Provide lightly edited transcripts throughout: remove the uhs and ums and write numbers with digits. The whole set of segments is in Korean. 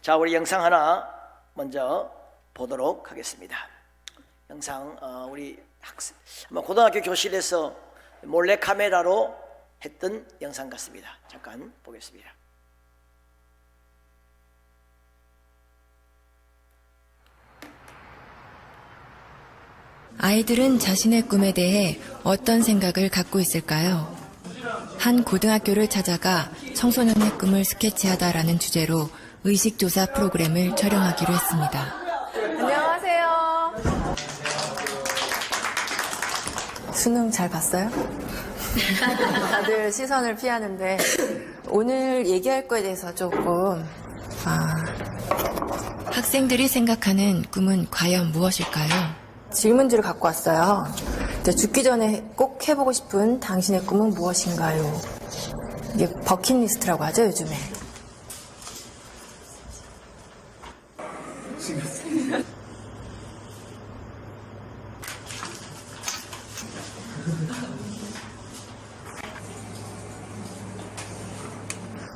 자, 우리 영상 하나 먼저 보도록 하겠습니다. 영상 우리 학생 아마 고등학교 교실에서 몰래 카메라로 했던 영상 같습니다. 잠깐 보겠습니다. 아이들은 자신의 꿈에 대해 어떤 생각을 갖고 있을까요? 한 고등학교를 찾아가 청소년의 꿈을 스케치하다라는 주제로 의식조사 프로그램을 촬영하기로 했습니다. 안녕하세요. 수능 잘 봤어요? 다들 시선을 피하는데 오늘 얘기할 거에 대해서 조금 학생들이 생각하는 꿈은 과연 무엇일까요? 질문지를 갖고 왔어요. 죽기 전에 꼭 해보고 싶은 당신의 꿈은 무엇인가요? 이게 버킷리스트라고 하죠, 요즘에.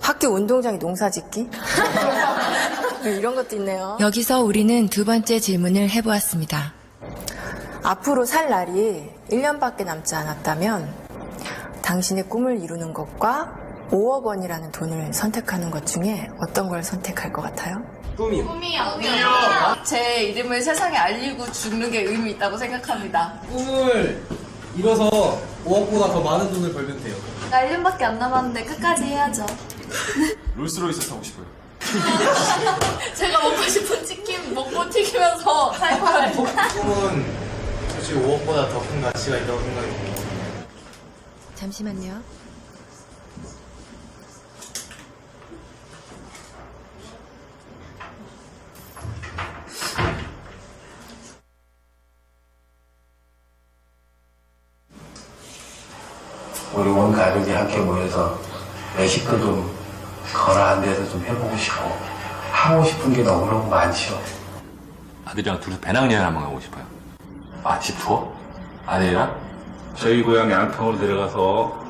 학교 운동장에 농사 짓기? 이런 것도 있네요. 여기서 우리는 두 번째 질문을 해보았습니다. 앞으로 살 날이 1년밖에 남지 않았다면 당신의 꿈을 이루는 것과 5억 원이라는 돈을 선택하는 것 중에 어떤 걸 선택할 것 같아요? 꿈이요. 제 이름을 세상에 알리고 죽는 게 의미 있다고 생각합니다. 꿈을 이뤄서 5억보다 더 많은 돈을 벌면 돼요. 나 1년밖에 안 남았는데 끝까지 해야죠. 롤스로이스 타고 싶어요. 제가 먹고 싶은 치킨 먹고 튀기면서 살 거예요. 꿈은 솔직히 5억보다 더 큰 가치가 있다고 생각해요. 잠시만요. 우리 온 가족이 함께 모여서 외식도 좀 거라한 데서 좀 해보고 싶고 하고 싶은 게 너무너무 많죠. 아들이랑 둘이서 배낭여행 한번 가고 싶어요. 집 투어? 아들이랑? 저희 고향 양평으로 내려가서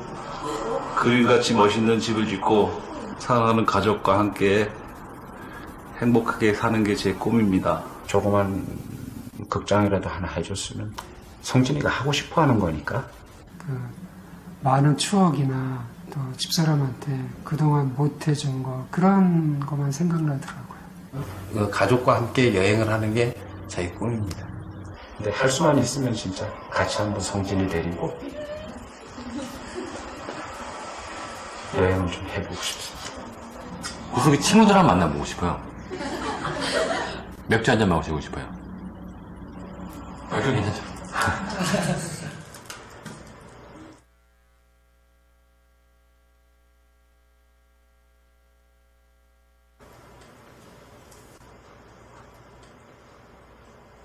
그림같이 멋있는 집을 짓고 사랑하는 가족과 함께 행복하게 사는 게 제 꿈입니다. 조그만 극장이라도 하나 해줬으면 성진이가 하고 싶어 하는 거니까. 많은 추억이나 또 집사람한테 그동안 못 해준 거 그런 것만 생각나더라고요. 가족과 함께 여행을 하는 게 제 꿈입니다. 근데 할 수만 있으면 진짜 같이 한번 성진이 데리고 여행을 좀 해보고 싶습니다. 구석이 친구들하고 만나보고 싶어요. 맥주 한잔 마시고 싶어요. 맥주 괜찮죠?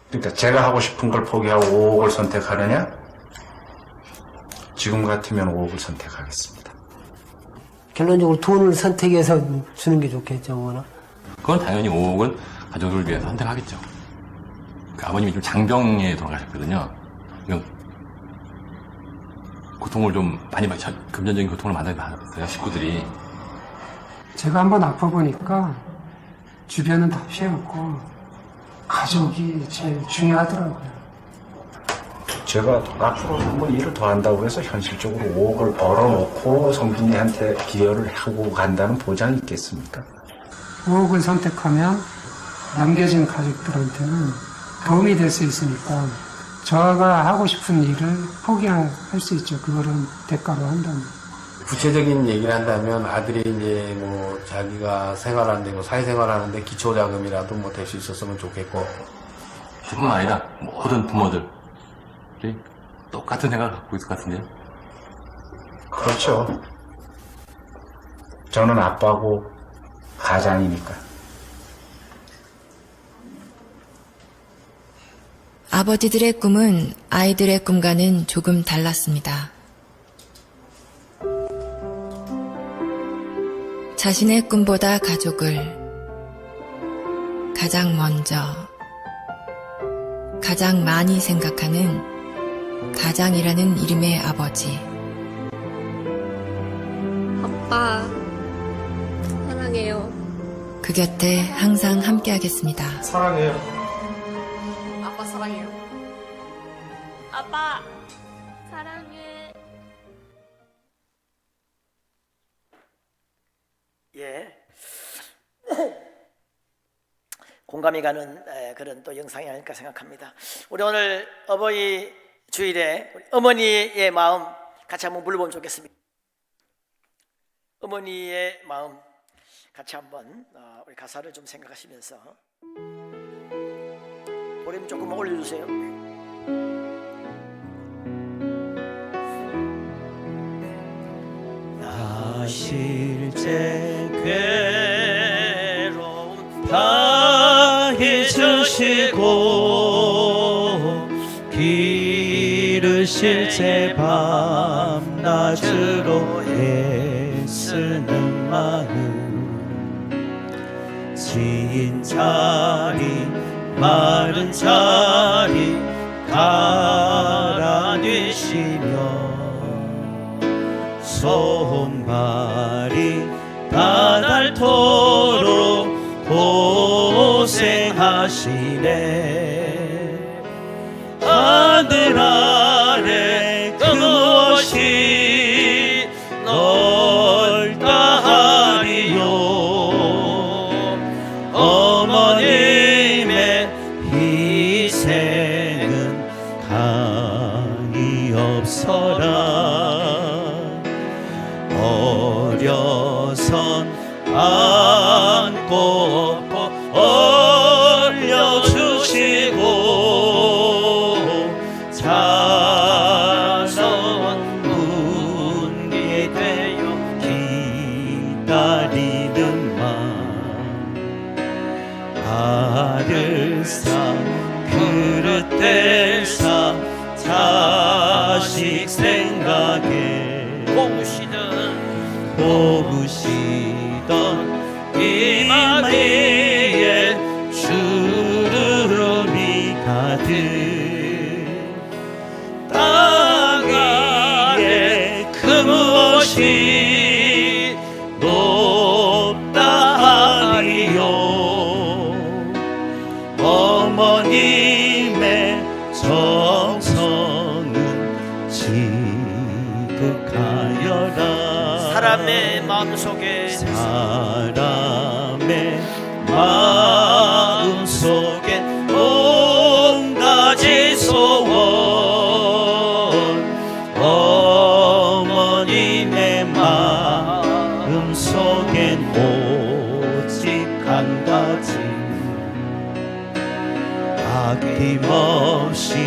그러니까 제가 하고 싶은 걸 포기하고 5억을 선택하느냐? 지금 같으면 5억을 선택하겠습니다. 결론적으로 돈을 선택해서 주는 게 좋겠죠, 뭐나. 그건 당연히 5억은 가족을 위해서 선택하겠죠. 그 아버님이 좀 장병에 돌아가셨거든요. 이건 고통을 좀 많이 금전적인 고통을 많이 받았어요, 식구들이. 제가 한번 아파보니까 주변은 다 피해왔고 가족이 제일 중요하더라고요. 제가 앞으로 한번 일을 더 한다고 해서 현실적으로 5억을 벌어놓고 성진이한테 기여를 하고 간다는 보장이 있겠습니까? 5억을 선택하면 남겨진 가족들한테는 도움이 될 수 있으니까 저가 하고 싶은 일을 포기할 수 있죠. 그거를 대가로 한다면. 구체적인 얘기를 한다면 아들이 이제 뭐 자기가 생활하는데 뭐 사회생활하는데 기초자금이라도 뭐 될 수 있었으면 좋겠고. 저뿐만 아니라 모든 부모들이 똑같은 생각을 갖고 있을 것 같은데요. 그렇죠. 저는 아빠고 가장이니까. 아버지들의 꿈은 아이들의 꿈과는 조금 달랐습니다. 자신의 꿈보다 가족을 가장 먼저, 가장 많이 생각하는 가장이라는 이름의 아버지. 아빠, 사랑해요. 그 곁에 항상 함께하겠습니다. 사랑해요. 아빠 사랑해요. 아빠 사랑해. 예. 공감이 가는 그런 또 영상이 아닐까 생각합니다. 우리 오늘 어버이 주일에 우리 어머니의 마음 같이 한번 불러보면 좋겠습니다. 어머니의 마음 같이 한번 우리 가사를 좀 생각하시면서 볼륨 조금 올려주세요. 나 실제 괴로움 다 잊으시고 길으실 제 밤낮으로 애쓰는 마음 진 자리 마른 자리 갈아뉘시며 손발이 다 닳도록 고생하시네. 하늘 아래 그 무엇이 넓다 하리요. 어머님의 희생은 강이 없어라. 어려선 안고 올려주시고 자선 문이 되어 기다리는 맘 아들 사 그릇 뗄사 자식 생각에 보시던 이마리에 주름이 가득 땅 위에 그 무엇이 높다 하리요. 어머님의 정성은 지극하여라. 사람의 마음속에 온 가지 소원 어머님의 마음속엔 오직 한 가지 아낌없이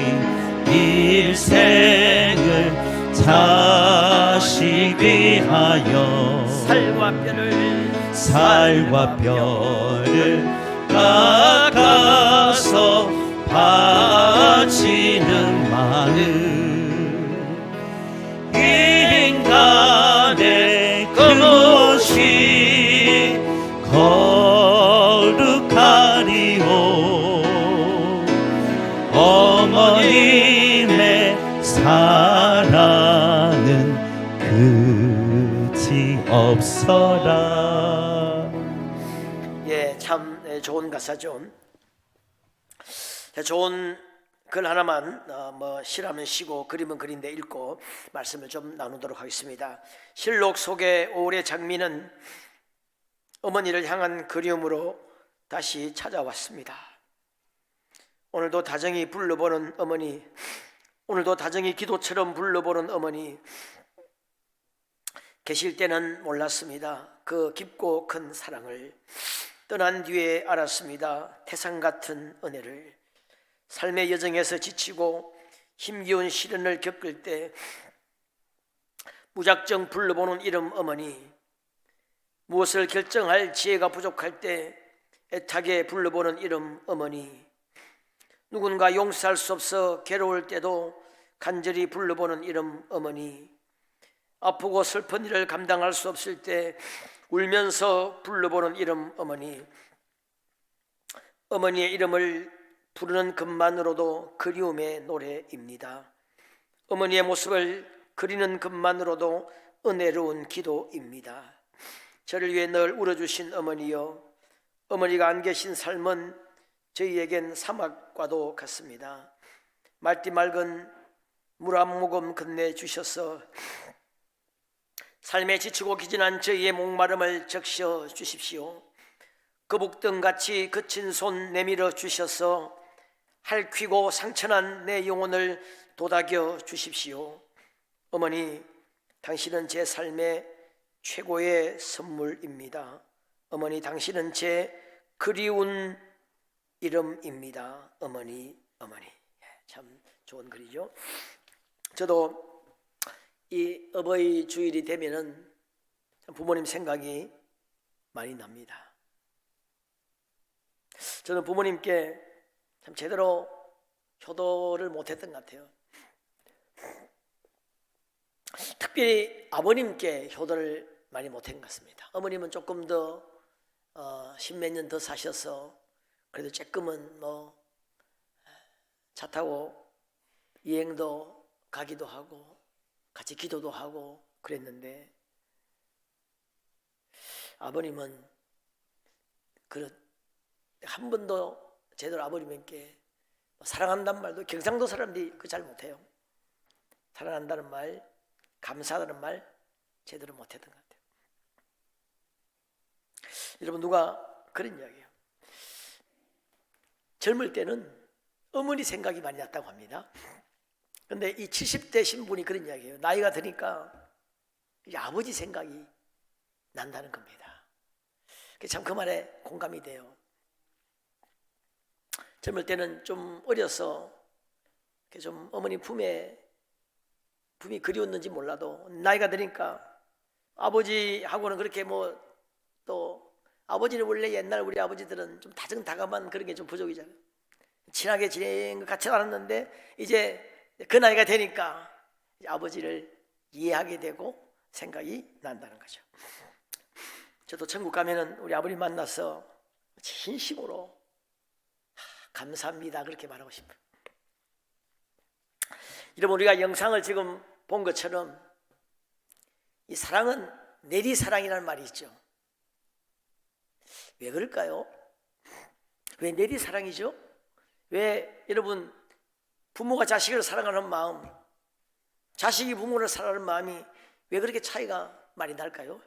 일생을 자식 위하여 살과 뼈를 깎아서 바치는 마음 인간의 그 무엇이 거룩하리요. 어머님의 사랑은 끝이 없어라. 예, 참 좋은 가사죠. 좋은 글 하나만 시라면 시고 그림은 그린데 읽고 말씀을 좀 나누도록 하겠습니다. 실록 속의 올해 장미는 어머니를 향한 그리움으로 다시 찾아왔습니다. 오늘도 다정히 불러보는 어머니, 오늘도 다정히 기도처럼 불러보는 어머니, 계실 때는 몰랐습니다. 그 깊고 큰 사랑을 떠난 뒤에 알았습니다. 태산 같은 은혜를. 삶의 여정에서 지치고 힘겨운 시련을 겪을 때 무작정 불러보는 이름 어머니, 무엇을 결정할 지혜가 부족할 때 애타게 불러보는 이름 어머니, 누군가 용서할 수 없어 괴로울 때도 간절히 불러보는 이름 어머니, 아프고 슬픈 일을 감당할 수 없을 때 울면서 불러보는 이름 어머니, 어머니의 이름을 부르는 것만으로도 그리움의 노래입니다. 어머니의 모습을 그리는 것만으로도 은혜로운 기도입니다. 저를 위해 늘 울어주신 어머니여, 어머니가 안 계신 삶은 저희에겐 사막과도 같습니다. 맑디 맑은 물 한 모금 건네주셔서 삶에 지치고 기진한 저희의 목마름을 적셔 주십시오. 거북등같이 거친 손 내밀어 주셔서 핥히고 상처난 내 영혼을 도닥여 주십시오. 어머니, 당신은 제 삶의 최고의 선물입니다. 어머니, 당신은 제 그리운 이름입니다. 어머니, 어머니. 참 좋은 글이죠. 저도 이 어버이 주일이 되면은 부모님 생각이 많이 납니다. 저는 부모님께 참 제대로 효도를 못했던 것 같아요. 특별히 아버님께 효도를 많이 못한 것 같습니다. 어머님은 조금 더 십몇 년 더 사셔서 그래도 조금은 뭐 차 타고 여행도 가기도 하고 같이 기도도 하고 그랬는데, 아버님은 한 번도 제대로 아버님께 사랑한다는 말도, 경상도 사람들이 그 잘 못해요. 사랑한다는 말, 감사하다는 말 제대로 못했던 것 같아요. 여러분, 누가 그런 이야기예요. 젊을 때는 어머니 생각이 많이 났다고 합니다. 그런데 이 70대 신분이 그런 이야기예요. 나이가 드니까 이제 아버지 생각이 난다는 겁니다. 참 그 말에 공감이 돼요. 젊을 때는 좀 어려서 좀 어머니 품이 그리웠는지 몰라도, 나이가 드니까 아버지하고는 그렇게 또 아버지는 원래 옛날 우리 아버지들은 좀 다정다감한 그런 게 좀 부족이잖아요. 친하게 지낸 것 같지 않았는데 이제 그 나이가 되니까 아버지를 이해하게 되고 생각이 난다는 거죠. 저도 천국 가면은 우리 아버님 만나서 진심으로 감사합니다 그렇게 말하고 싶어요. 여러분, 우리가 영상을 지금 본 것처럼 이 사랑은 내리사랑이라는 말이 있죠. 왜 그럴까요? 왜 내리사랑이죠? 왜 여러분, 부모가 자식을 사랑하는 마음, 자식이 부모를 사랑하는 마음이 왜 그렇게 차이가 많이 날까요?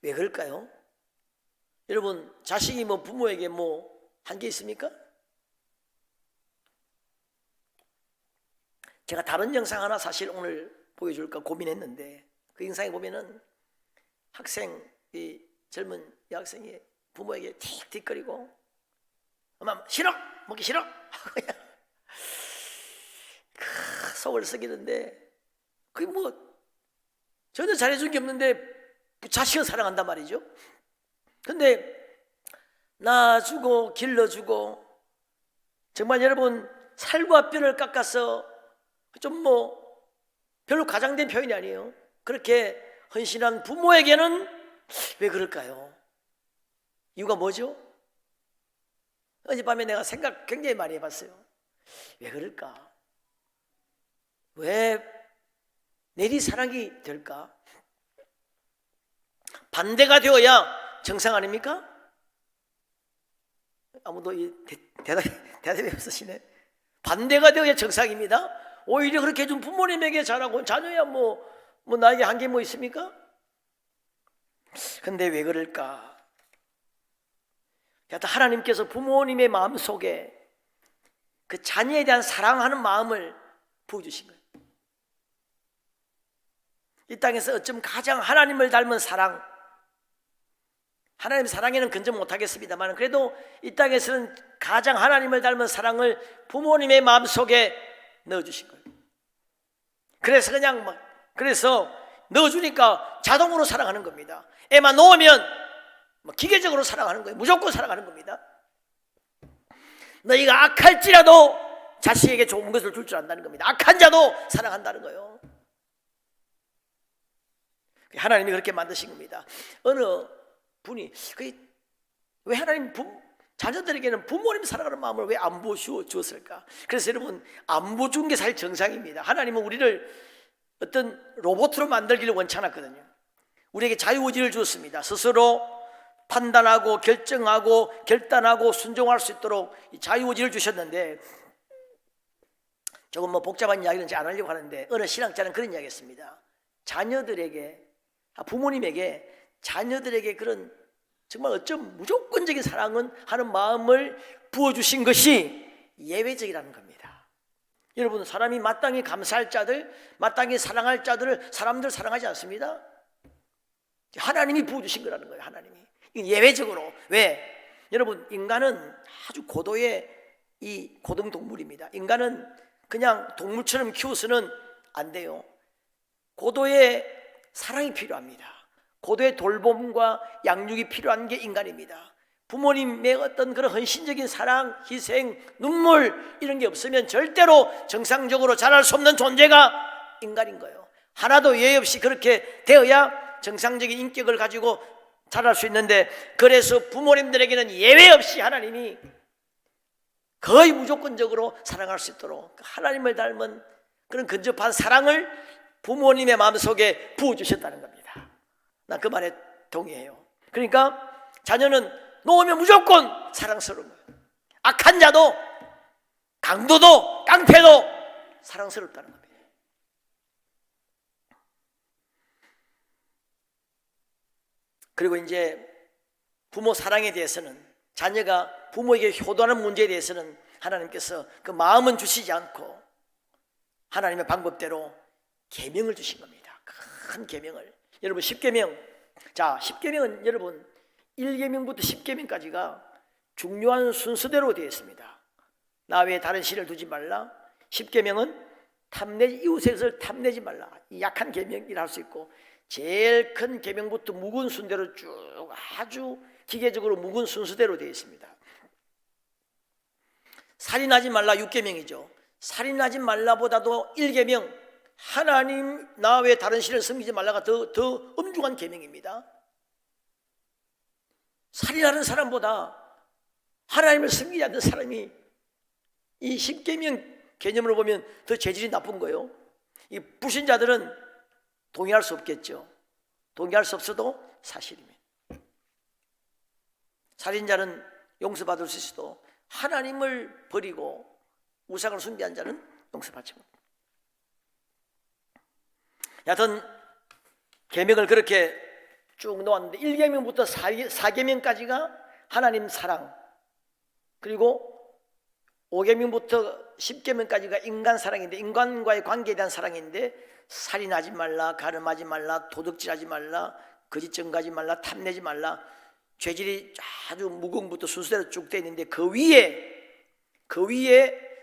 왜 그럴까요? 여러분, 자식이 부모에게 한 게 있습니까? 제가 다른 영상 하나 사실 오늘 보여줄까 고민했는데, 그 영상에 보면은 젊은 여학생이 부모에게 틱틱거리고 엄마 싫어! 먹기 싫어! 하고 그냥 속을 썩이는데, 그게 전혀 잘해준 게 없는데 자식을 사랑한단 말이죠. 근데 낳아주고 길러주고 정말 여러분, 살과 뼈를 깎아서 좀 별로 과장된 표현이 아니에요. 그렇게 헌신한 부모에게는 왜 그럴까요? 이유가 뭐죠? 어젯밤에 내가 생각 굉장히 많이 해봤어요. 왜 그럴까? 왜 내리사랑이 될까? 반대가 되어야 정상 아닙니까? 아무도 대답이 없으시네. 반대가 되어야 정상입니다. 오히려 그렇게 해준 부모님에게 잘하고 자녀야 나에게 한 게 있습니까? 근데 왜 그럴까? 하나님께서 부모님의 마음속에 그 자녀에 대한 사랑하는 마음을 부어주신 거예요. 이 땅에서 어쩜 가장 하나님을 닮은 사랑, 하나님 사랑에는 근접 못하겠습니다만 그래도 이 땅에서는 가장 하나님을 닮은 사랑을 부모님의 마음속에 넣어주신 거예요. 그래서 그래서 넣어주니까 자동으로 사랑하는 겁니다. 애만 놓으면 기계적으로 사랑하는 거예요. 무조건 사랑하는 겁니다. 너희가 악할지라도 자식에게 좋은 것을 줄 줄 안다는 겁니다. 악한 자도 사랑한다는 거예요. 하나님이 그렇게 만드신 겁니다. 어느 분이 왜 하나님 자녀들에게는 부모님 사랑하는 마음을 왜 안 부어주었을까? 그래서 여러분, 안 부어준 게 사실 정상입니다. 하나님은 우리를 어떤 로봇으로 만들기를 원치 않았거든요. 우리에게 자유의지를 주었습니다. 스스로 판단하고 결정하고 결단하고 순종할 수 있도록 자유의지를 주셨는데, 조금 복잡한 이야기는 안 하려고 하는데, 어느 신학자는 그런 이야기했습니다. 부모님에게 자녀들에게 그런 정말 어쩜 무조건적인 사랑은 하는 마음을 부어주신 것이 예외적이라는 겁니다. 여러분, 사람이 마땅히 감사할 자들, 마땅히 사랑할 자들을 사람들 사랑하지 않습니다. 하나님이 부어주신 거라는 거예요. 하나님이. 이건 예외적으로. 왜? 여러분, 인간은 아주 고도의 이 고등동물입니다. 인간은 그냥 동물처럼 키워서는 안 돼요. 고도의 사랑이 필요합니다. 고도의 돌봄과 양육이 필요한 게 인간입니다. 부모님의 어떤 그런 헌신적인 사랑, 희생, 눈물 이런 게 없으면 절대로 정상적으로 자랄 수 없는 존재가 인간인 거예요. 하나도 예외 없이 그렇게 되어야 정상적인 인격을 가지고 자랄 수 있는데, 그래서 부모님들에게는 예외 없이 하나님이 거의 무조건적으로 사랑할 수 있도록 하나님을 닮은 그런 근접한 사랑을 부모님의 마음속에 부어주셨다는 겁니다. 난 그 말에 동의해요. 그러니까 자녀는 놓으면 무조건 사랑스러운 거예요. 악한 자도 강도도 깡패도 사랑스럽다는 겁니다. 그리고 이제 부모 사랑에 대해서는, 자녀가 부모에게 효도하는 문제에 대해서는 하나님께서 그 마음은 주시지 않고 하나님의 방법대로 계명을 주신 겁니다. 큰 계명을. 여러분, 10계명. 자, 10계명은 여러분 1계명부터 10계명까지가 중요한 순서대로 되어 있습니다. 나 외에 다른 신을 두지 말라. 10계명은 이웃의 것을 탐내지 말라. 이 약한 계명이라 할 수 있고, 제일 큰 계명부터 묵은 순대로 쭉 아주 기계적으로 묵은 순서대로 되어 있습니다. 살인하지 말라 6계명이죠. 살인하지 말라보다도 1계명, 하나님 나 외에 다른 신을 섬기지 말라가 더 엄중한 계명입니다. 살인하는 사람보다 하나님을 섬기지 않는 사람이 이 10계명 개념으로 보면 더 재질이 나쁜 거예요. 이 불신자들은 동의할 수 없겠죠. 동의할 수 없어도 사실입니다. 살인자는 용서받을 수 있어도 하나님을 버리고 우상을 숭배한 자는 용서받지 못합니다. 여하튼 계명을 그렇게 쭉 놓았는데, 1계명부터 4계명까지가 하나님 사랑, 그리고 5계명부터 10계명까지가 인간 사랑인데, 인간과의 관계에 대한 사랑인데, 살인하지 말라, 가늠하지 말라, 도둑질하지 말라, 거짓 증거하지 말라, 탐내지 말라, 죄질이 아주 무궁부터 순서대로 쭉 되어 있는데, 그 위에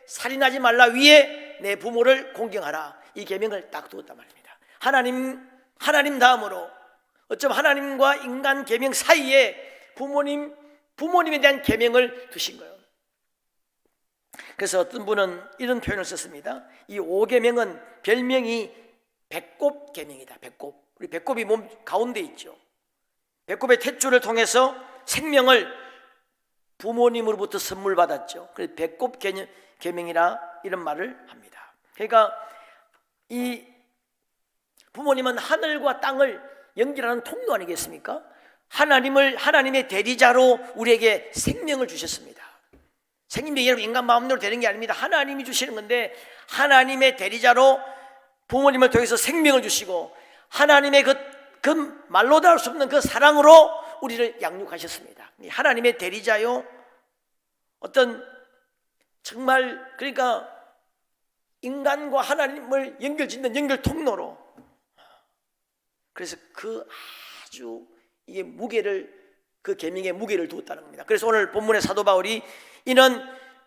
살인하지 말라 위에 내 부모를 공경하라, 이 계명을 딱 두었단 말입니다. 하나님 다음으로 어쩜 하나님과 인간 계명 사이에 부모님에 대한 계명을 두신 거예요. 그래서 어떤 분은 이런 표현을 썼습니다. 이 5계명은 별명이 배꼽 계명이다. 배꼽. 우리 배꼽이 몸 가운데 있죠. 배꼽의 탯줄을 통해서 생명을 부모님으로부터 선물 받았죠. 그래서 배꼽 계명이라 이런 말을 합니다. 그러니까 이 부모님은 하늘과 땅을 연결하는 통로 아니겠습니까? 하나님의 대리자로 우리에게 생명을 주셨습니다. 생명이 여러분 인간 마음대로 되는 게 아닙니다. 하나님이 주시는 건데, 하나님의 대리자로 부모님을 통해서 생명을 주시고, 하나님의 그 말로도 할 수 없는 그 사랑으로 우리를 양육하셨습니다. 하나님의 대리자요, 어떤 정말 그러니까 인간과 하나님을 연결짓는 연결 통로로. 그래서 그 아주 이게 그 계명의 무게를 두었다는 겁니다. 그래서 오늘 본문의 사도 바울이 이는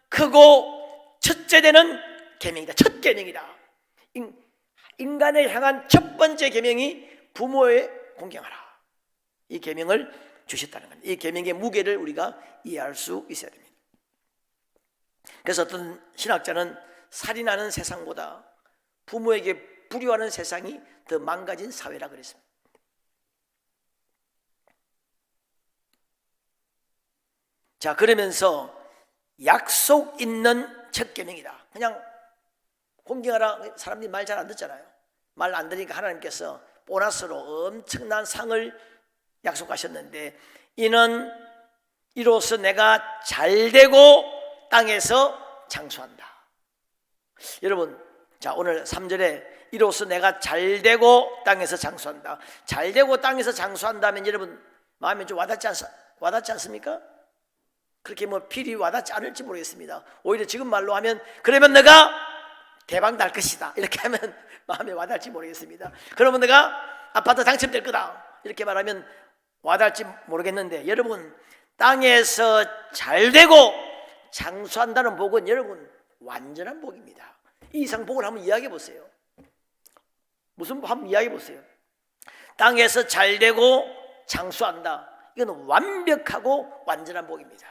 크고 첫째 되는 계명이다. 첫 계명이다. 인간을 향한 첫 번째 계명이 부모의 공경하라. 이 계명을 주셨다는 겁니다. 이 계명의 무게를 우리가 이해할 수 있어야 됩니다. 그래서 어떤 신학자는 살인하는 세상보다 부모에게 불효하는 세상이 더 망가진 사회라 그랬습니다. 자, 그러면서 약속 있는 첫 계명이다. 그냥 공경하라, 사람들이 말 잘 안 듣잖아요. 말 안 들으니까 하나님께서 보너스로 엄청난 상을 약속하셨는데, 이로써 내가 잘되고 땅에서 장수한다. 여러분, 자, 오늘 3절에 이로써 내가 잘되고 땅에서 장수한다. 잘되고 땅에서 장수한다면 여러분 마음에 좀 와닿지 않습니까? 그렇게 뭐 필히 와닿지 않을지 모르겠습니다. 오히려 지금 말로 하면 그러면 내가 대박 날 것이다 이렇게 하면 마음에 와닿을지 모르겠습니다. 그러면 내가 아파트 당첨될 거다 이렇게 말하면 와닿을지 모르겠는데, 여러분 땅에서 잘되고 장수한다는 복은 여러분 완전한 복입니다. 이 이상 복을 한번 이야기해 보세요. 무슨 복 한번 이야기해 보세요. 땅에서 잘되고 장수한다. 이건 완벽하고 완전한 복입니다.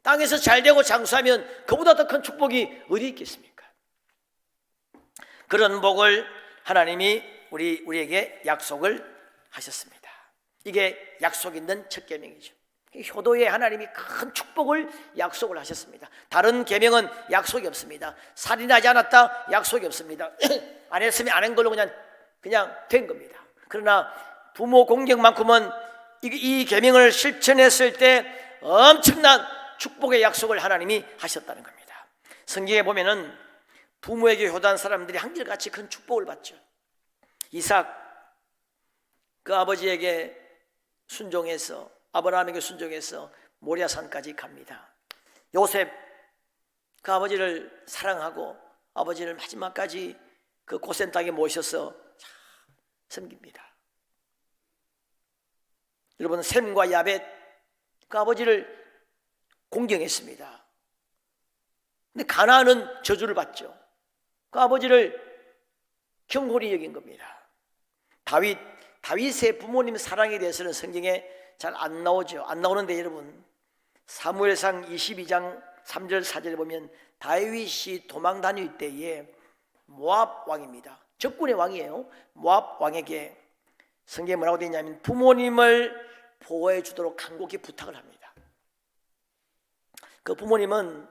땅에서 잘되고 장수하면 그보다 더 큰 축복이 어디 있겠습니까? 그런 복을 하나님이 우리에게 약속을 하셨습니다. 이게 약속 있는 첫 계명이죠. 효도에 하나님이 큰 축복을 약속을 하셨습니다. 다른 계명은 약속이 없습니다. 살인하지 않았다 약속이 없습니다. 안 했으면 안 한 걸로 그냥 된 겁니다. 그러나 부모 공경만큼은 이 계명을 실천했을 때 엄청난 축복의 약속을 하나님이 하셨다는 겁니다. 성경에 보면은 부모에게 효도한 사람들이 한결같이 큰 축복을 받죠. 이삭 그 아버지에게 순종해서, 아브라함에게 순종해서 모리아산까지 갑니다. 요셉 그 아버지를 사랑하고 아버지를 마지막까지 그 고센 땅에 모셔서 섬깁니다. 여러분, 셈과 야벳 그 아버지를 공경했습니다. 근데 가나안은 저주를 받죠. 그 아버지를 경홀히 여긴 겁니다. 다윗의 부모님 사랑에 대해서는 성경에 잘 안 나오죠. 안 나오는데 여러분, 사무엘상 22장 3절 4절에 보면 다윗이 도망 다닐 때에 모압 왕입니다. 적군의 왕이에요. 모압 왕에게 성경에 뭐라고 되어 있냐면 부모님을 보호해 주도록 간곡히 부탁을 합니다. 그 부모님은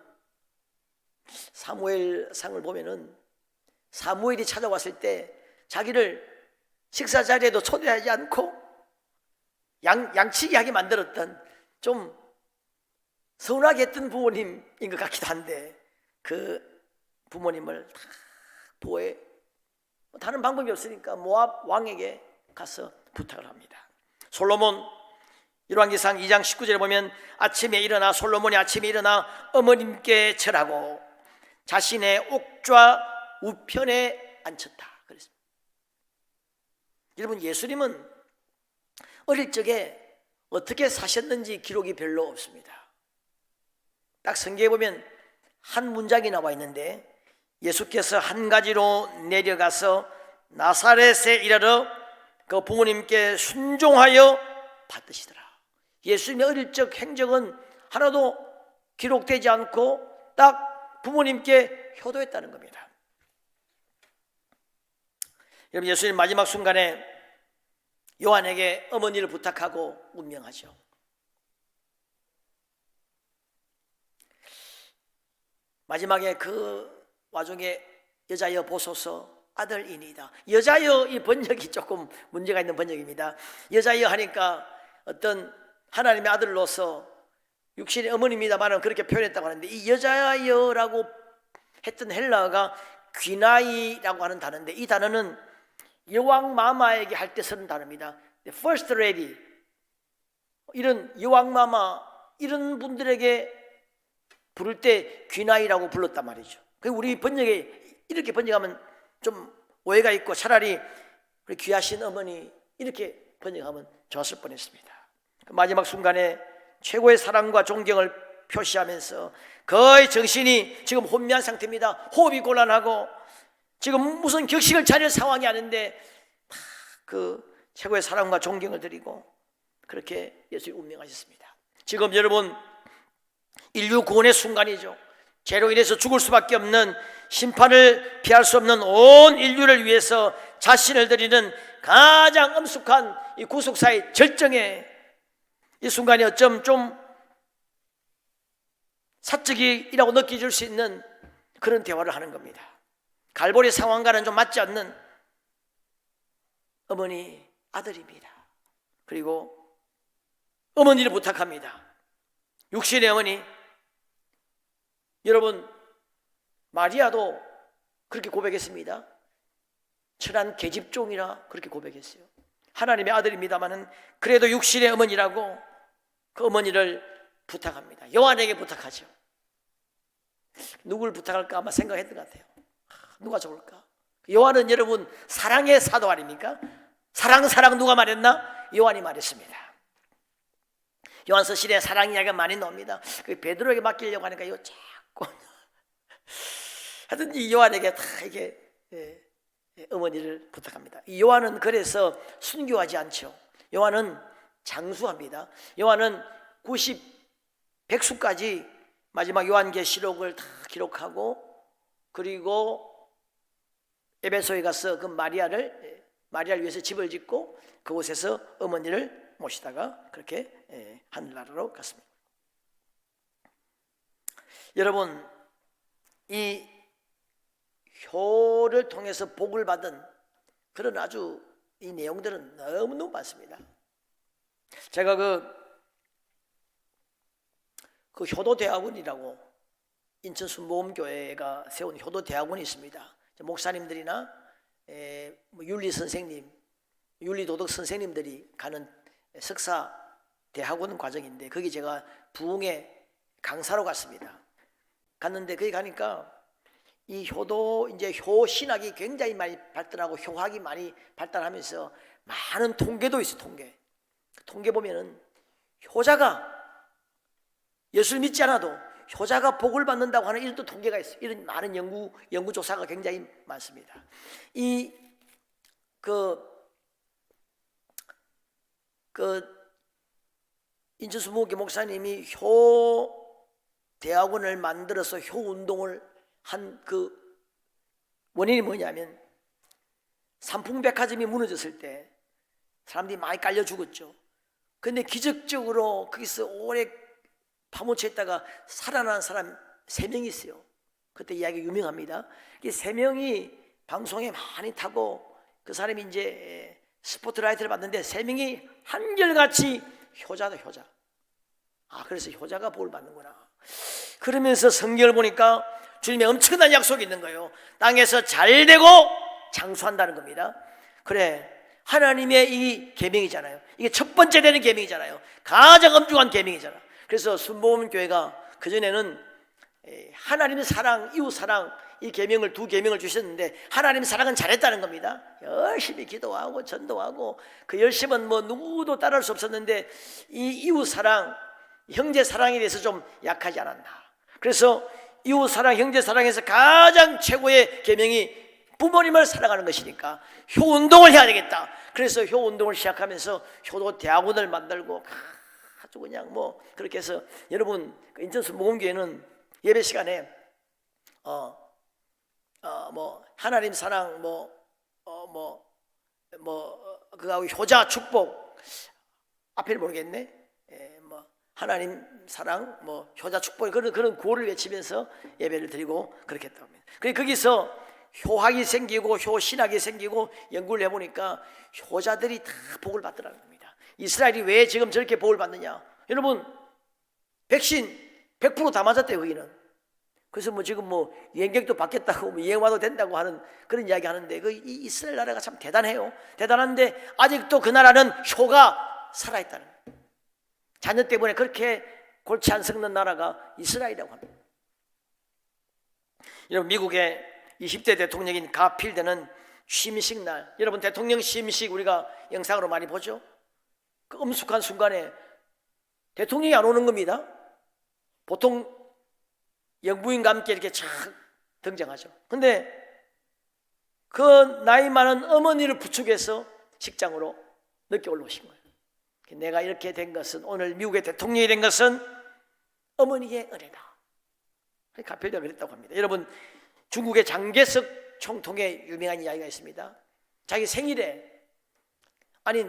사무엘상을 보면은 사무엘이 찾아왔을 때 자기를 식사 자리에도 초대하지 않고 양치기 하게 만들었던, 좀 서운하게 했던 부모님인 것 같기도 한데, 그 부모님을 다 보호해, 다른 방법이 없으니까 모압 왕에게 가서 부탁을 합니다. 솔로몬 열왕기상 2장 19절에 보면 솔로몬이 아침에 일어나 어머님께 절하고 자신의 옥좌 우편에 앉혔다 그랬습니다. 여러분, 예수님은 어릴 적에 어떻게 사셨는지 기록이 별로 없습니다. 딱 성경에 보면 한 문장이 나와 있는데, 예수께서 한 가지로 내려가서 나사렛에 이르러 그 부모님께 순종하여 받으시더라. 예수님의 어릴 적 행적은 하나도 기록되지 않고 딱 부모님께 효도했다는 겁니다. 여러분, 예수님 마지막 순간에 요한에게 어머니를 부탁하고 운명하죠. 마지막에 그 와중에 여자여 보소서 아들이니이다. 여자여, 이 번역이 조금 문제가 있는 번역입니다. 여자여 하니까 어떤 하나님의 아들로서 육신의 어머니입니다만 그렇게 표현했다고 하는데, 이 여자여라고 했던 헬라어가 귀나이라고 하는 단어인데, 이 단어는 여왕 마마에게 할 때 쓰는 단어입니다. First Lady, 이런 여왕 마마, 이런 분들에게 부를 때 귀나이라고 불렀단 말이죠. 우리 번역에 이렇게 번역하면 좀 오해가 있고, 차라리 우리 귀하신 어머니 이렇게 번역하면 좋았을 뻔했습니다. 마지막 순간에 최고의 사랑과 존경을 표시하면서 거의 정신이 지금 혼미한 상태입니다. 호흡이 곤란하고 지금 무슨 격식을 차릴 상황이 아닌데 그 최고의 사랑과 존경을 드리고 그렇게 예수님이 운명하셨습니다. 지금 여러분, 인류 구원의 순간이죠. 죄로 인해서 죽을 수밖에 없는, 심판을 피할 수 없는 온 인류를 위해서 자신을 드리는 가장 엄숙한 이 구속사의 절정에, 이 순간이 어쩜 좀 사적이라고 느껴질 수 있는 그런 대화를 하는 겁니다. 갈보리 상황과는 좀 맞지 않는 어머니 아들입니다. 그리고 어머니를 부탁합니다. 육신의 어머니. 여러분, 마리아도 그렇게 고백했습니다. 천한 계집종이라 그렇게 고백했어요. 하나님의 아들입니다마는 그래도 육신의 어머니라고 그 어머니를 부탁합니다. 요한에게 부탁하죠. 누굴 부탁할까 아마 생각했던 것 같아요. 누가 좋을까? 요한은 여러분 사랑의 사도 아닙니까? 사랑 누가 말했나? 요한이 말했습니다. 요한서 시대에 사랑 이야기가 많이 나옵니다. 그 베드로에게 맡기려고 하니까 이거 자꾸 하여튼 이 요한에게 다 이게 어머니를 부탁합니다. 이 요한은 그래서 순교하지 않죠. 요한은 장수합니다. 요한은 100수까지 마지막 요한계시록을 다 기록하고 그리고 에베소에 가서 그 마리아를 위해서 집을 짓고 그곳에서 어머니를 모시다가 그렇게 하늘나라로 갔습니다. 여러분, 이 효를 통해서 복을 받은 그런 아주 이 내용들은 너무너무 많습니다. 제가 그 효도대학원이라고 인천 순복음교회가 세운 효도대학원이 있습니다. 목사님들이나 윤리 선생님, 윤리도덕 선생님들이 가는 석사 대학원 과정인데 거기 제가 부흥회 강사로 갔습니다. 갔는데 거기 가니까 이 효도 이제 효신학이 굉장히 많이 발달하고 효학이 많이 발달하면서 많은 통계도 있어요. 통계 보면은 효자가 예수를 믿지 않아도 효자가 복을 받는다고 하는 이런 또 통계가 있어요. 이런 많은 연구 조사가 굉장히 많습니다. 인천수목교 목사님이 효 대학원을 만들어서 효 운동을 한 그 원인이 뭐냐면 삼풍백화점이 무너졌을 때 사람들이 많이 깔려 죽었죠. 근데 기적적으로 거기서 오래 파묻혀 있다가 살아난 사람 3명이 있어요. 그때 이야기 유명합니다. 이 3명이 방송에 많이 타고 그 사람이 이제 스포트라이트를 받는데 3명이 한결같이 효자다, 효자. 아, 그래서 효자가 복을 받는구나. 그러면서 성경을 보니까 주님의 엄청난 약속이 있는 거예요. 땅에서 잘 되고 장수한다는 겁니다. 그래, 하나님의 이 계명이잖아요. 이게 첫 번째 되는 계명이잖아요. 가장 엄중한 계명이잖아요. 그래서 순복음교회가 그전에는 하나님의 사랑, 이웃 사랑 이 계명을 두 계명을 주셨는데 하나님의 사랑은 잘했다는 겁니다. 열심히 기도하고 전도하고 그 열심은 뭐 누구도 따라할 수 없었는데 이 이웃 사랑, 형제 사랑에 대해서 좀 약하지 않았나. 그래서 이웃 사랑, 형제 사랑에서 가장 최고의 계명이 부모님을 사랑하는 것이니까 효 운동을 해야 되겠다. 그래서 효 운동을 시작하면서 효도 대학원을 만들고 아주 그냥 뭐 그렇게 해서 여러분 인천순복음교회는 예배 시간에 뭐 하나님 사랑 그하고 효자 축복 앞에를 모르겠네. 뭐 하나님 사랑 뭐 효자 축복 그런 구호를 외치면서 예배를 드리고 그렇게 했다고 합니다. 그래서 거기서 효학이 생기고 효신학이 생기고 연구를 해보니까 효자들이 다 복을 받더라는 겁니다. 이스라엘이 왜 지금 저렇게 복을 받느냐? 여러분 백신 100% 다 맞았대요. 거기는. 그래서 뭐 지금 뭐 여행객도 받겠다고 뭐 여행 와도 된다고 하는 그런 이야기 하는데 그 이 이스라엘 나라가 참 대단해요. 대단한데 아직도 그 나라는 효가 살아있다는 거예요. 자녀 때문에 그렇게 골치 안 썩는 나라가 이스라엘이라고 합니다. 여러분 미국의 20대 대통령인 가필드는 취임식 날, 여러분 대통령 취임식 우리가 영상으로 많이 보죠. 그 엄숙한 순간에 대통령이 안 오는 겁니다. 보통 영부인과 함께 이렇게 착 등장하죠. 근데 그 나이 많은 어머니를 부축해서 식장으로 늦게 올라오신 거예요. 내가 이렇게 된 것은, 오늘 미국의 대통령이 된 것은 어머니의 은혜다. 가필드가 그랬다고 합니다. 여러분 중국의 장개석 총통의 유명한 이야기가 있습니다. 자기 생일에, 아니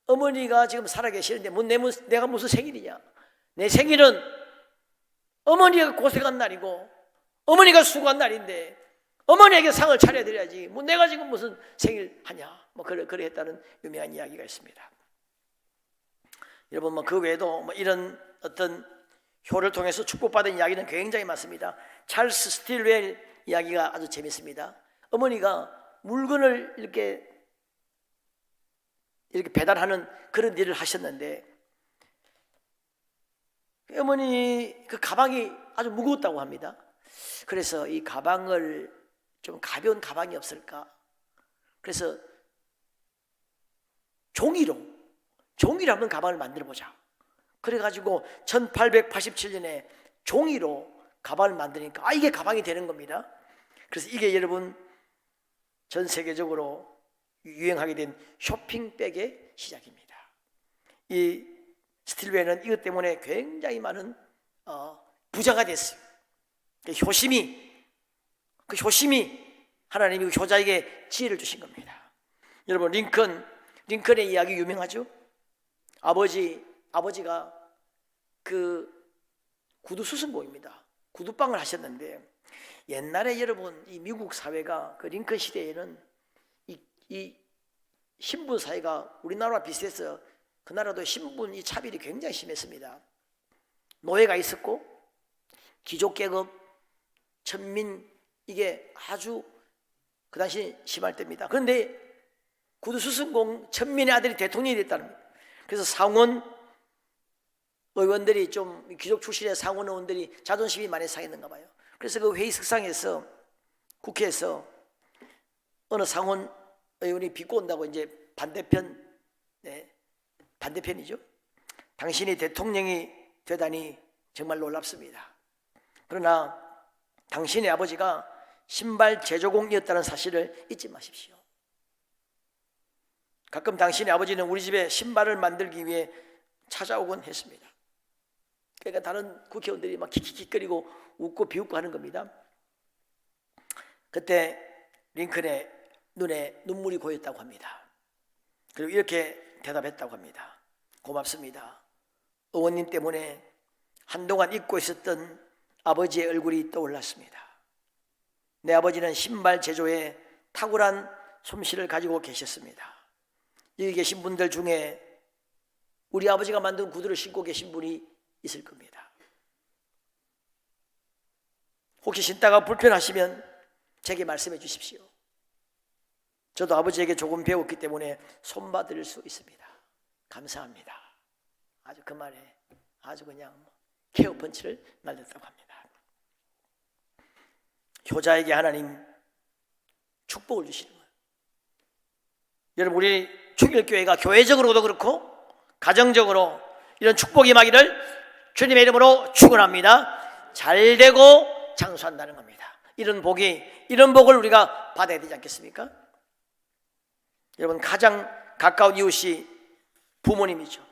어머니가 지금 살아계시는데 내가 무슨 생일이냐. 내 생일은 어머니가 고생한 날이고 어머니가 수고한 날인데 어머니에게 상을 차려드려야지. 뭐 내가 지금 무슨 생일 하냐. 뭐 그래 했다는 유명한 이야기가 있습니다. 여러분 뭐 그 외에도 뭐 이런 어떤 효를 통해서 축복받은 이야기는 굉장히 많습니다. 찰스 스틸웰 이야기가 아주 재밌습니다. 어머니가 물건을 이렇게 배달하는 그런 일을 하셨는데 어머니 그 가방이 아주 무거웠다고 합니다. 그래서 이 가방을 좀 가벼운 가방이 없을까? 그래서 종이로 한번 가방을 만들어 보자. 그래가지고 1887년에 종이로 가방을 만드니까 이게 가방이 되는 겁니다. 그래서 이게 여러분 전 세계적으로 유행하게 된 쇼핑백의 시작입니다. 이 스틸웨는 이것 때문에 굉장히 많은 부자가 됐어요. 그 효심이 하나님이 효자에게 지혜를 주신 겁니다. 여러분 링컨의 이야기 유명하죠? 아버지가 그 구두 수선공입니다. 구두방을 하셨는데 옛날에 여러분 이 미국 사회가 그 링컨 시대에는 이 신분 사회가 우리나라와 비슷해서 그 나라도 신분 이 차별이 굉장히 심했습니다. 노예가 있었고 귀족계급, 천민 이게 아주 그 당시 심할 때입니다. 그런데 구두 수선공 천민의 아들이 대통령이 됐다는 겁니다. 그래서 상원 의원들이 좀 귀족 출신의 상원 의원들이 자존심이 많이 상했는가 봐요. 그래서 그 회의석상에서 국회에서 어느 상원 의원이 비꼬 온다고 이제 반대편이죠. 당신이 대통령이 되다니 정말 놀랍습니다. 그러나 당신의 아버지가 신발 제조공이었다는 사실을 잊지 마십시오. 가끔 당신의 아버지는 우리 집에 신발을 만들기 위해 찾아오곤 했습니다. 그러니까 다른 국회의원들이 막 킥킥거리고 웃고 비웃고 하는 겁니다. 그때 링컨의 눈에 눈물이 고였다고 합니다. 그리고 이렇게 대답했다고 합니다. 고맙습니다. 어머님 때문에 한동안 잊고 있었던 아버지의 얼굴이 떠올랐습니다. 내 아버지는 신발 제조에 탁월한 솜씨를 가지고 계셨습니다. 여기 계신 분들 중에 우리 아버지가 만든 구두를 신고 계신 분이 있을 겁니다. 혹시 신다가 불편하시면 제게 말씀해 주십시오. 저도 아버지에게 조금 배웠기 때문에 손봐드릴 수 있습니다. 감사합니다. 아주 그 말에 아주 그냥 케어 펀치를 날렸다고 합니다. 효자에게 하나님 축복을 주시는 거예요. 여러분 우리 충일교회가 교회적으로도 그렇고 가정적으로 이런 축복이 임하기를 주님의 이름으로 축원합니다. 잘되고 장수한다는 겁니다. 이런 복을 우리가 받아야 되지 않겠습니까? 여러분 가장 가까운 이웃이 부모님이죠.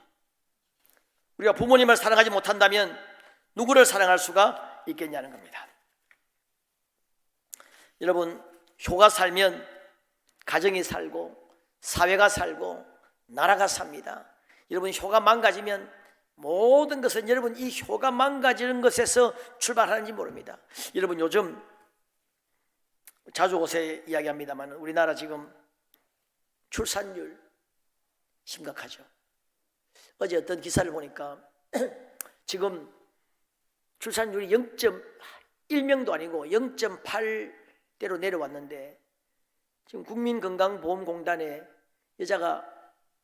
우리가 부모님을 사랑하지 못한다면 누구를 사랑할 수가 있겠냐는 겁니다. 여러분 효가 살면 가정이 살고 사회가 살고 나라가 삽니다. 여러분 효가 망가지면 모든 것은 여러분 이 효가 망가지는 것에서 출발하는지 모릅니다. 여러분 요즘 자주 곳에 이야기합니다만 우리나라 지금 출산율 심각하죠. 어제 어떤 기사를 보니까 지금 출산율이 0.1명도 아니고 0.8대로 내려왔는데 지금 국민건강보험공단에 여자가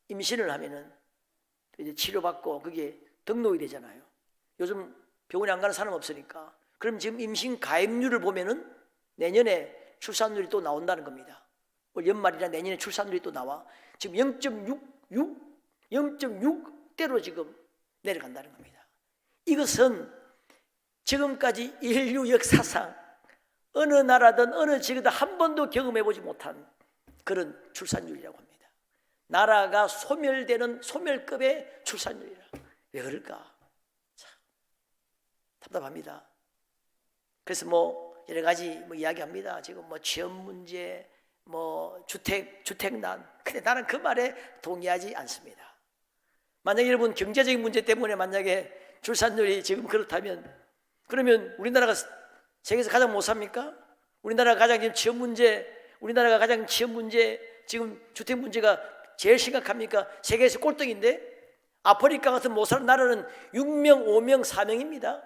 임신을 하면은 이제 치료받고 그게 등록이 되잖아요. 요즘 병원에 안 가는 사람 없으니까. 그럼 지금 임신 가입률을 보면은 내년에 출산율이 또 나온다는 겁니다. 올 연말이나 내년에 출산율이 또 나와. 지금 0.6대로 지금 내려간다는 겁니다. 이것은 지금까지 인류 역사상 어느 나라든 어느 지역이든 한 번도 경험해보지 못한 그런 출산율이라고 합니다. 나라가 소멸되는 소멸급의 출산율이라. 왜 그럴까? 참 답답합니다. 그래서 여러 가지 이야기합니다. 지금 취업 문제, 주택난. 근데 나는 그 말에 동의하지 않습니다. 만약에 여러분 경제적인 문제 때문에 만약에 출산율이 지금 그렇다면 그러면 우리나라가 세계에서 가장 못 삽니까? 우리나라가 가장 지금 취업 문제, 지금 주택 문제가 제일 심각합니까? 세계에서 꼴등인데 아프리카 같은 못 사는 나라는 6명, 5명, 4명입니다.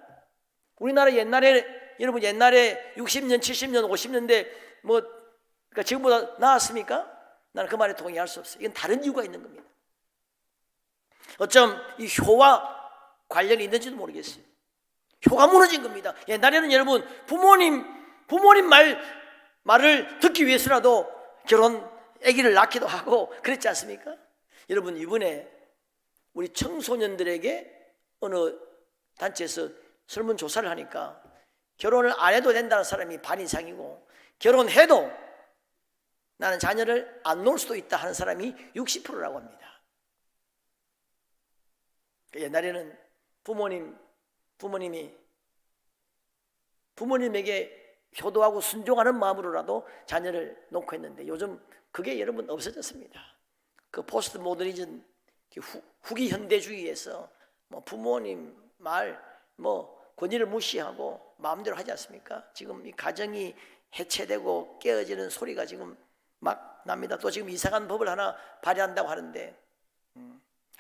우리나라 여러분 옛날에 60년, 70년, 50년대 그러니까 지금보다 나았습니까? 나는 그 말에 동의할 수 없어요. 이건 다른 이유가 있는 겁니다. 어쩜 이 효와 관련이 있는지도 모르겠어요. 효가 무너진 겁니다. 옛날에는 여러분 부모님 말을 듣기 위해서라도 아기를 낳기도 하고 그랬지 않습니까? 여러분 이번에 우리 청소년들에게 어느 단체에서 설문조사를 하니까 결혼을 안 해도 된다는 사람이 반 이상이고 결혼해도 나는 자녀를 안 놓을 수도 있다 하는 사람이 60%라고 합니다. 옛날에는 부모님에게 효도하고 순종하는 마음으로라도 자녀를 놓고 했는데 요즘 그게 여러분 없어졌습니다. 그 포스트 모더니즘 후기 현대주의에서 부모님 말 권위를 무시하고 마음대로 하지 않습니까? 지금 이 가정이 해체되고 깨어지는 소리가 지금 막 납니다. 또 지금 이상한 법을 하나 발의한다고 하는데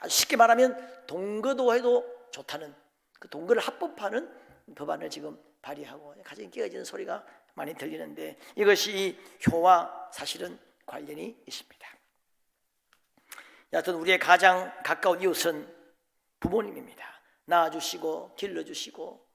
아주 쉽게 말하면 동거도 해도 좋다는 그 동거를 합법화하는 법안을 지금 발의하고 가정이 깨어지는 소리가 많이 들리는데 이것이 효와 사실은 관련이 있습니다. 여하튼 우리의 가장 가까운 이웃은 부모님입니다. 낳아주시고 길러주시고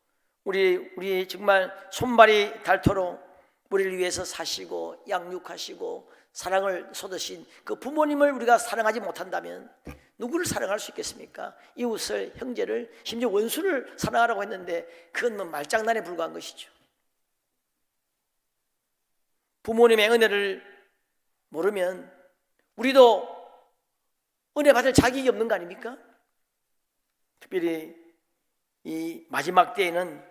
우리 정말 손발이 닳도록 우리를 위해서 사시고 양육하시고 사랑을 쏟으신 그 부모님을 우리가 사랑하지 못한다면 누구를 사랑할 수 있겠습니까? 이웃을, 형제를, 심지어 원수를 사랑하라고 했는데 그건 말장난에 불과한 것이죠. 부모님의 은혜를 모르면 우리도 은혜 받을 자격이 없는 거 아닙니까? 특별히 이 마지막 때에는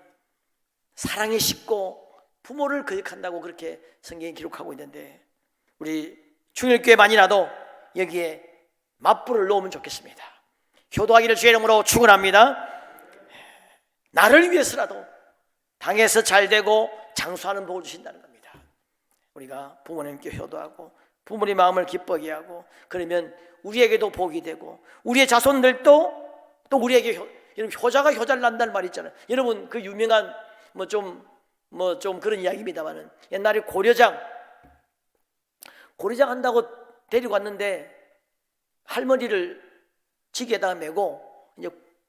사랑이 식고 부모를 거역한다고 그렇게 성경이 기록하고 있는데 우리 충일교회만이라도 여기에 맞불을 놓으면 좋겠습니다. 효도하기를 주의 이름으로 축원합니다. 나를 위해서라도 당에서 잘 되고 장수하는 복을 주신다는 겁니다. 우리가 부모님께 효도하고 부모님 마음을 기쁘게 하고 그러면 우리에게도 복이 되고 우리의 자손들도 또 우리에게 여러분 효자가 효자를 낳는다는 말이 있잖아요. 여러분 그 유명한 좀 그런 이야기입니다만은 옛날에 고려장 한다고 데리고 왔는데 할머니를 지게에다가 메고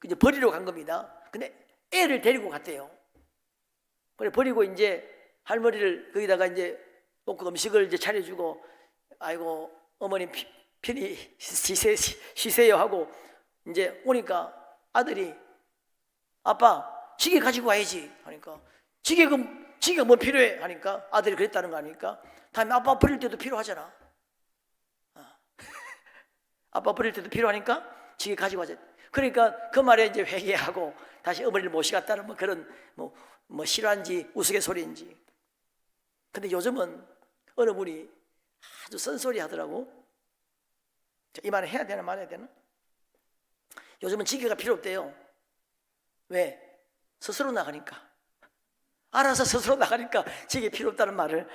이제 버리러 간 겁니다. 근데 애를 데리고 갔대요. 그래 버리고 이제 할머니를 거기다가 이제 놓고 음식을 이제 차려주고 아이고 어머님 편히 쉬세요 하고 이제 오니까 아들이 아빠 지게 가지고 와야지 하니까 지게가 뭐 필요해 하니까 아들이 그랬다는 거 아닙니까? 다음에 아빠 버릴 때도 필요하잖아. 아빠 버릴 때도 필요하니까 지게 가지고 와자. 그러니까 그 말에 이제 회개하고 다시 어머니를 모시갔다는 그런 실화인지 우스갯소리인지. 근데 요즘은 어느 분이 아주 쓴소리 하더라고. 이 말을 해야 되나 말아야 되나? 요즘은 지게가 필요 없대요. 왜? 스스로 나가니까. 알아서 스스로 나가니까 지게 필요 없다는 말을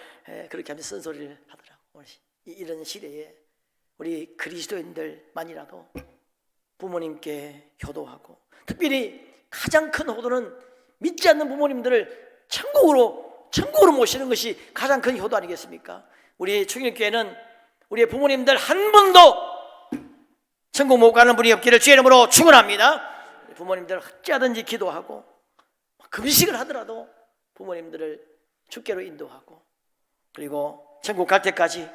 그렇게 하면서 쓴소리를 하더라고. 이런 시대에 우리 그리스도인들만이라도 부모님께 효도하고 특별히 가장 큰 효도는 믿지 않는 부모님들을 천국으로 모시는 것이 가장 큰 효도 아니겠습니까? 우리 충일교회는 우리의 부모님들 한 분도 천국 못 가는 분이 없기를 주의 이름으로 축원합니다. 부모님들 어찌하든지 기도하고 금식을 하더라도 부모님들을 주께로 인도하고 그리고 천국 갈 때까지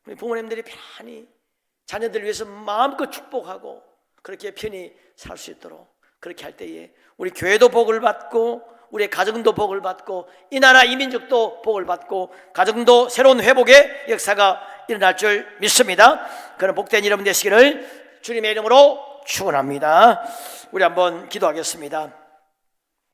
우리 부모님들이 편히 자녀들을 위해서 마음껏 축복하고 그렇게 편히 살 수 있도록 그렇게 할 때에 우리 교회도 복을 받고 우리의 가정도 복을 받고 이 나라 이 민족도 복을 받고 가정도 새로운 회복의 역사가 일어날 줄 믿습니다. 그런 복된 여러분 되시기를 주님의 이름으로 축원합니다. 우리 한번 기도하겠습니다.